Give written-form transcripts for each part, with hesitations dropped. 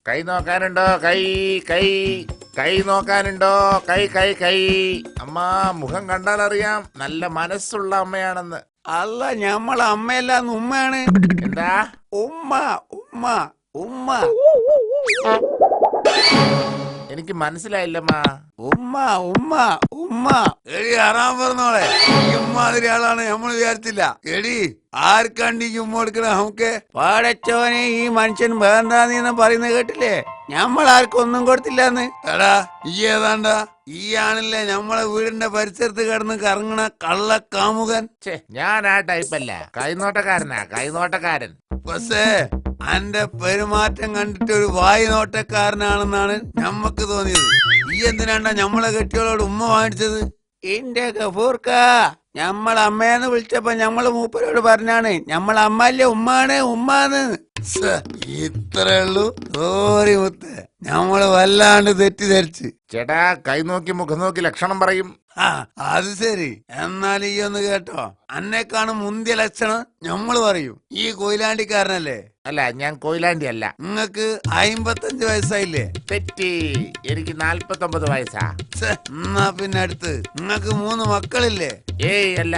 കൈ നോക്കാനുണ്ടോ? കൈ കൈ കൈ നോക്കാനുണ്ടോ? കൈ കൈ കൈ. അമ്മ മുഖം കണ്ടാൽ അറിയാം നല്ല മനസ്സുള്ള അമ്മയാണെന്ന്. അല്ല, ഞമ്മളെ അമ്മയല്ലാന്ന് ഉമ്മയാണ്. എന്താ? ഉമ്മ ഉമ്മ ഉമ്മ. എനിക്ക് മനസ്സിലായില്ലമ്മ. ഉമ്മ ഉമ്മ ഉമ്മ. എടി അറാൻ പറഞ്ഞോളെ, ഇമ്മാതിരി ആളാണ് നമ്മൾ വിചാരിച്ചില്ല. എടി ആർക്കണ്ടി ഉമ്മ കൊടുക്കണ നമുക്ക്? പാടച്ചോനെ, ഈ മനുഷ്യൻ വേണ്ടാന്ന് പറയുന്നത് കേട്ടില്ലേ? ഞമ്മൾ ആർക്കും ഒന്നും കൊടുത്തില്ലാന്ന്. എടാ ഈ ഏതാണ്ടാ ഈ ആണല്ലേ നമ്മളെ വീടിന്റെ പരിസരത്ത് കിടന്ന് കറങ്ങണ കള്ള കാമുകൻ. ഞാൻ ആ ടൈപ്പല്ല, കൈനോട്ടക്കാരനാ, കൈനോട്ടക്കാരൻ. പക്ഷേ അന്റെ പെരുമാറ്റം കണ്ടിട്ട് ഒരു വായി നോട്ടക്കാരനാണെന്നാണ് ഞമ്മക്ക് തോന്നിയത്. ഈ എന്തിനാണ്ടാ ഞമ്മളെ കെട്ടിയോളോട് ഉമ്മ വാങ്ങിച്ചത്? എന്റെ ഗഫൂർക്ക, ഞമ്മളെ അമ്മയെന്ന് വിളിച്ചപ്പോ ഞമ്മള് മൂപ്പരോട് പറഞ്ഞാണ് ഞമ്മളെ അമ്മല്ലേ ഉമ്മാണ് ഉമ്മാന്ന്. ഇത്രേ ഉള്ളൂ. സോറി മുത്ത്, ഞമ്മള് വല്ലാണ്ട് തെറ്റിദ്ധരിച്ച്. ചേട്ടാ, കൈ നോക്കി മുഖം നോക്കി ലക്ഷണം പറയും. അത് ശരി. എന്നാൽ ഈ ഒന്ന് കേട്ടോ, അന്നേക്കാണ് മുന്തിയ ലക്ഷണം ഞമ്മള് പറയും. ഈ കൊയിലാണ്ടിക്കാരനല്ലേ? അല്ല, ഞാൻ കൊയിലാണ്ടി അല്ല. നിങ്ങക്ക് 55 വയസ്സായില്ലേ? തെറ്റി, എനിക്ക് 49 വയസ്സാ. എന്നാ പിന്നെ അടുത്ത് നിങ്ങക്ക് 3 മക്കളില്ലേ? ഏയ് അല്ല,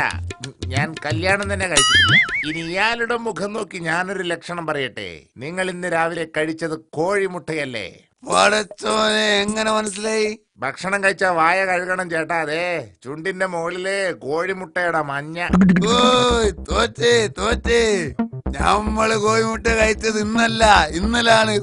ഞാൻ കല്യാണം തന്നെ കഴിച്ചിട്ടില്ല. ഇനി ഇയാളുടെ മുഖം നോക്കി ഞാനൊരു ലക്ഷണം പറയട്ടെ. നിങ്ങൾ ഇന്ന് രാവിലെ കഴിച്ചത് കോഴിമുട്ടയല്ലേ? പടച്ചോനെ, എങ്ങനെ മനസ്സിലായി? ഭക്ഷണം കഴിച്ച വായ കഴുകണം ചേട്ടാ. അതെ, ചുണ്ടിന്റെ മുകളിലെ കോഴിമുട്ടയുടെ മഞ്ഞ. തോറ്റേ തോറ്റേ, നമ്മള് കോഴിമുട്ട കഴിച്ചത് ഇന്നല്ല, ഇന്നലാണ്.